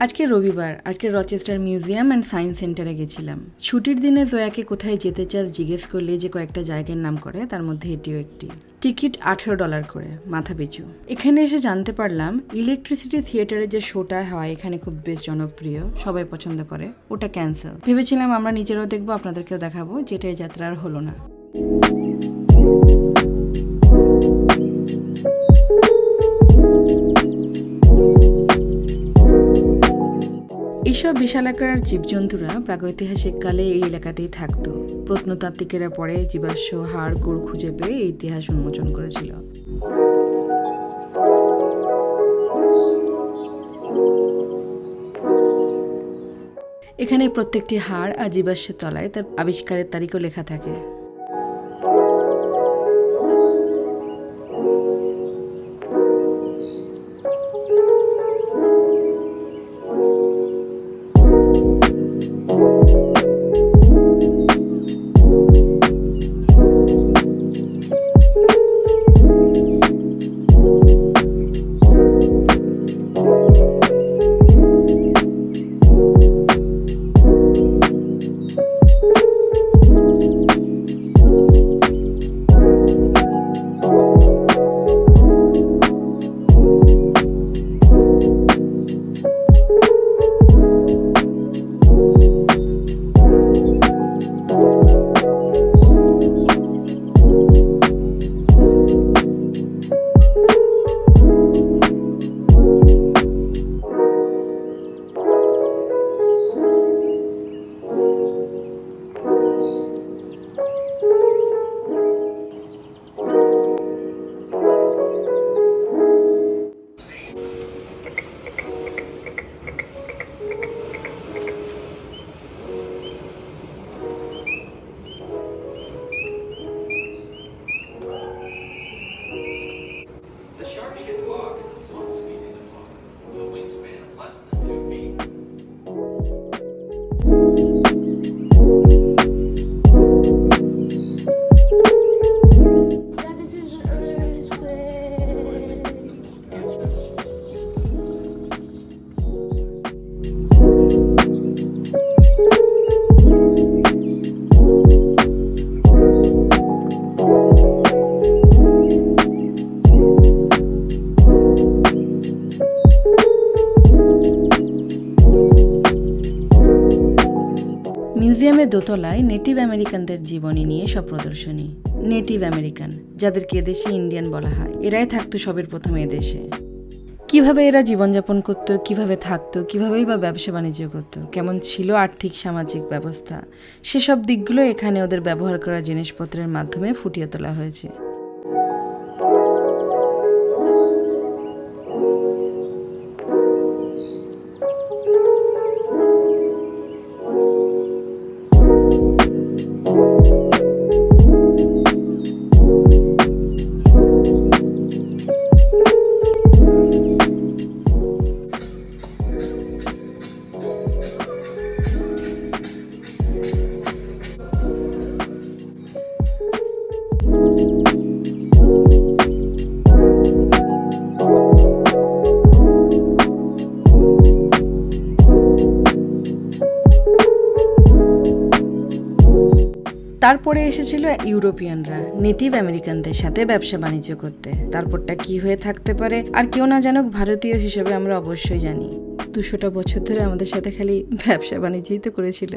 আজকে রবিবার, আজকে রচেস্টার মিউজিয়াম অ্যান্ড সায়েন্স সেন্টারে গেছিলাম। ছুটির দিনে জয়াকে কোথায় যেতে চাস জিজ্ঞেস করলে যে কয়েকটা জায়গার নাম করে, তার মধ্যে এটিও একটি। টিকিট $18 করে মাথা পিছু। এখানে এসে জানতে পারলাম ইলেকট্রিসিটি থিয়েটারের যে শোটা হয় এখানে খুব বেশ জনপ্রিয়, সবাই পছন্দ করে, ওটা ক্যান্সেল। ভেবেছিলাম আমরা নিজেরাও দেখবো, আপনাদেরকেও দেখাবো, যেটা এই যাত্রা আর হলো না। এইসব বিশালাকার জীবজন্তুরা প্রাগৈতিহাসিক কালে এই এলাকাতেই থাকত। প্রত্নতাত্ত্বিকেরা পরে জীবাশ্ম হাড় গোড় খুঁজে পেয়ে এই ইতিহাস উন্মোচন করেছিল। এখানে প্রত্যেকটি হাড় আর জীবাশ্মের তলায় তার আবিষ্কারের তারিখও লেখা থাকে। মিউজিয়ামের দোতলায় নেটিভ আমেরিকানদের জীবনী নিয়ে সব প্রদর্শনী। নেটিভ আমেরিকান, যাদেরকে এদেশে ইন্ডিয়ান বলা হয়, এরাই থাকতো সবের প্রথমে এদেশে। কিভাবে এরা জীবনযাপন করতো, কিভাবে থাকতো, কিভাবেই বা ব্যবসা বাণিজ্য করতো, কেমন ছিল আর্থিক সামাজিক ব্যবস্থা, সেসব দিকগুলো এখানে ওদের ব্যবহার করা জিনিসপত্রের মাধ্যমে ফুটিয়ে তোলা হয়েছে। তারপরে এসেছিল ইউরোপিয়ানরা নেটিভ আমেরিকানদের সাথে ব্যবসা বাণিজ্য করতে। তারপরটা কি হয়ে থাকতে পারে আর কেউ না জানুক, ভারতীয় হিসেবে আমরা অবশ্যই জানি 200টা বছর ধরে আমাদের সাথে খালি ব্যবসা বাণিজ্যই তো করেছিল।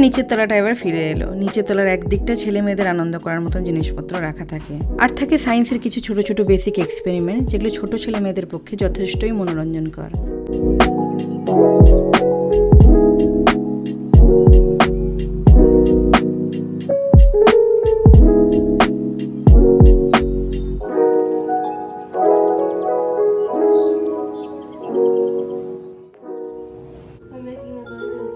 নিচের তলাটা এবার ফিরে এলো। নিচের তলার একদিকটা ছেলে মেয়েদের আনন্দ করার মতন জিনিসপত্র রাখা থাকে, আর থাকে সায়েন্সের কিছু ছোট ছোট বেসিক এক্সপেরিমেন্ট, যেগুলো ছোট ছেলে মেয়েদের পক্ষে যথেষ্টই মনোরঞ্জনকর। I'm making the noises.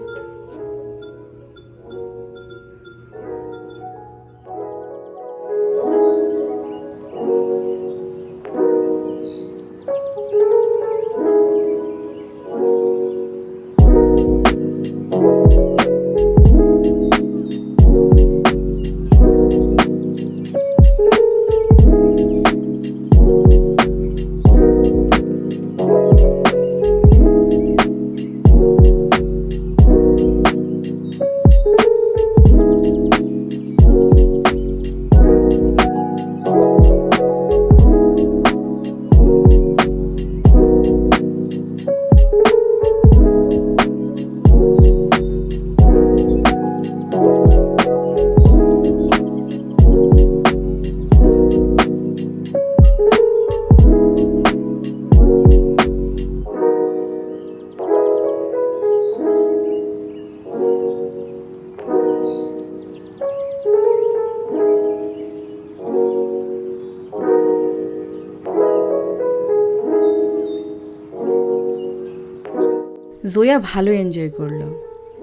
জোয়া ভালো এনজয় করলো।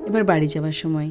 এবার বাড়ি যাওয়ার সময়